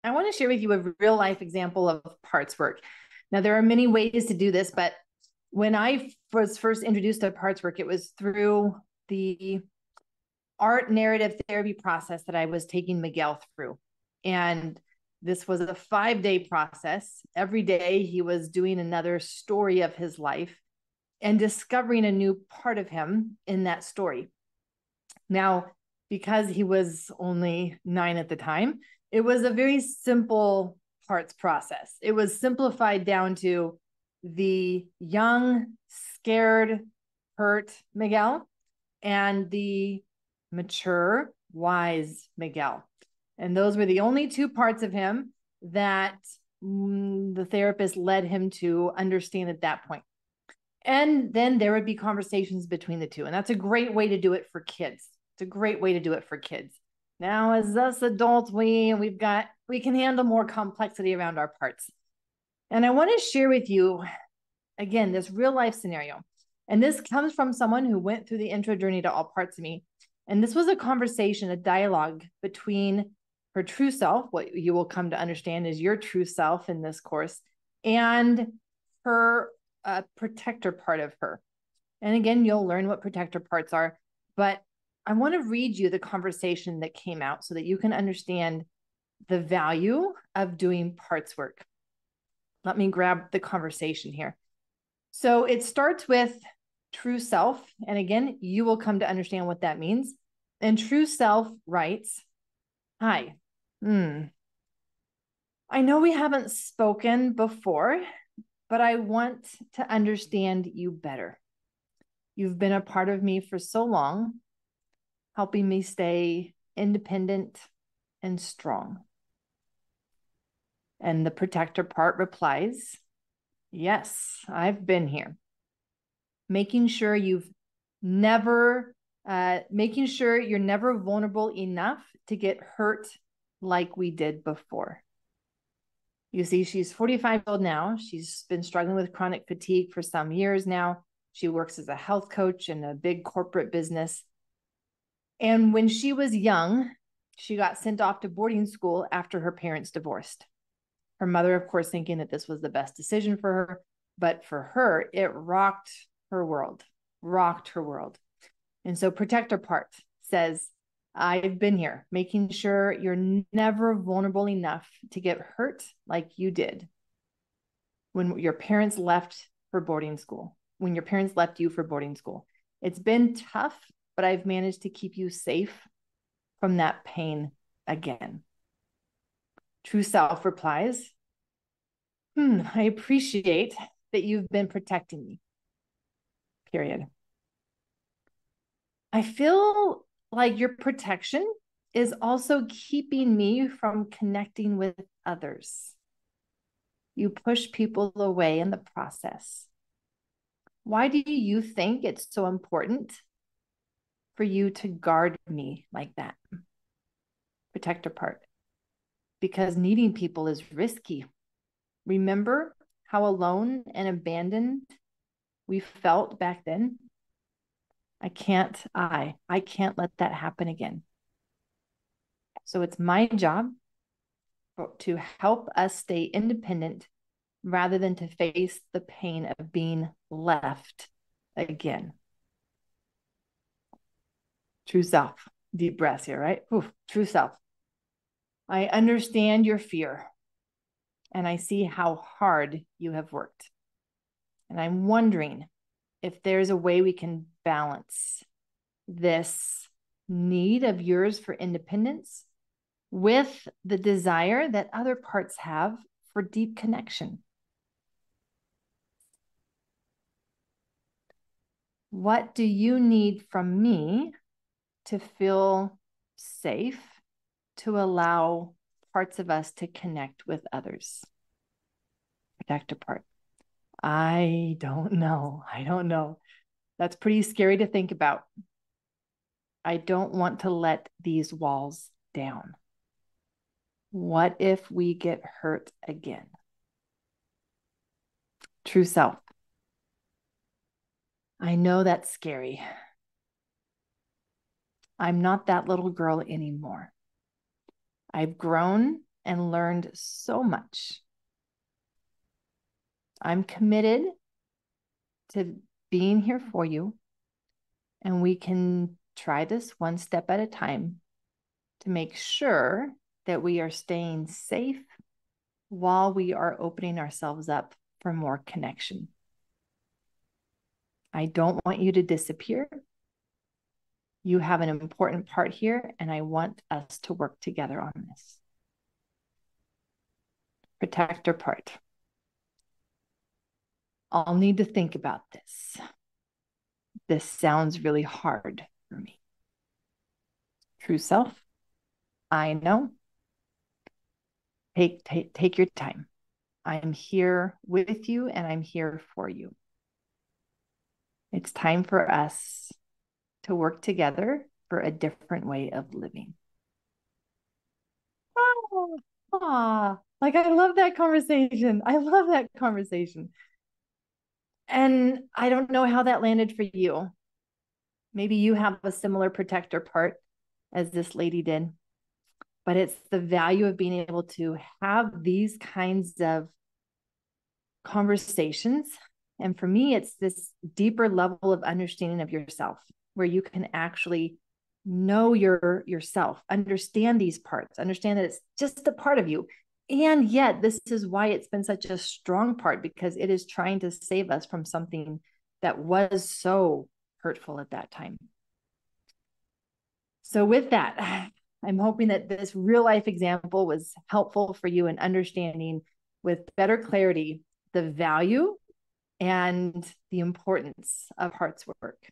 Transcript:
I want to share with you a real life example of parts work. Now, there are many ways to do this, but when I was first introduced to parts work, it was through the art narrative therapy process that I was taking Miguel through. And this was a 5-day process. Every day he was doing another story of his life and discovering a new part of him in that story. Now, because he was only 9 at the time, it was a very simple parts process. It was simplified down to the young, scared, hurt Miguel and the mature, wise Miguel. And those were the only 2 parts of him that the therapist led him to understand at that point. And then there would be conversations between the 2. And that's a great way to do it for kids. It's a great way to do it for kids. Now, as us adults, we can handle more complexity around our parts. And I want to share with you, again, this real life scenario. And this comes from someone who went through the intro journey to all parts of me. And this was a conversation, a dialogue between her true self, what you will come to understand is your true self in this course, and her protector part of her. And again, you'll learn what protector parts are, but I want to read you the conversation that came out so that you can understand the value of doing parts work. Let me grab the conversation here. So it starts with true self. And again, you will come to understand what that means. And true self writes, "Hi, I know we haven't spoken before, but I want to understand you better. You've been a part of me for so long, helping me stay independent and strong." And the protector part replies, "Yes, I've been here. Making sure you're never vulnerable enough to get hurt like we did before." You see, she's 45 years old now. She's been struggling with chronic fatigue for some years now. She works as a health coach in a big corporate business. And when she was young, she got sent off to boarding school after her parents divorced. Her mother, of course, thinking that this was the best decision for her, but for her, it rocked her world. And so protector part says, "I've been here, making sure you're never vulnerable enough to get hurt like you did when your parents left for boarding school, when your parents left you for boarding school. It's been tough, but I've managed to keep you safe from that pain again." True self replies, "I appreciate that you've been protecting me, period. I feel like your protection is also keeping me from connecting with others. You push people away in the process. Why do you think it's so important for you to guard me like that?" Protector part. "Because needing people is risky. Remember how alone and abandoned we felt back then? I can't let that happen again. So it's my job to help us stay independent rather than to face the pain of being left again." True self. Deep breaths here, right? Oof, true self. "I understand your fear, and I see how hard you have worked. And I'm wondering if there's a way we can balance this need of yours for independence with the desire that other parts have for deep connection. What do you need from me to feel safe to allow parts of us to connect with others?" Protector part. I don't know. That's pretty scary to think about. I don't want to let these walls down. What if we get hurt again? True self. I know that's scary. I'm not that little girl anymore. I've grown and learned so much. I'm committed to being here for you, and we can try this one step at a time to make sure that we are staying safe while we are opening ourselves up for more connection. I don't want you to disappear. You have an important part here, and I want us to work together on this. Protector part. I'll need to think about this. This sounds really hard for me. True self, I know. Take your time. I'm here with you, and I'm here for you. It's time for us to work together for a different way of living. Oh, like I love that conversation. I love that conversation. And I don't know how that landed for you. Maybe you have a similar protector part as this lady did, but it's the value of being able to have these kinds of conversations. And for me, it's this deeper level of understanding of yourself where you can actually know yourself, understand these parts, understand that it's just a part of you. And yet, this is why it's been such a strong part, because it is trying to save us from something that was so hurtful at that time. So, with that, I'm hoping that this real life example was helpful for you in understanding with better clarity the value and the importance of heart's work.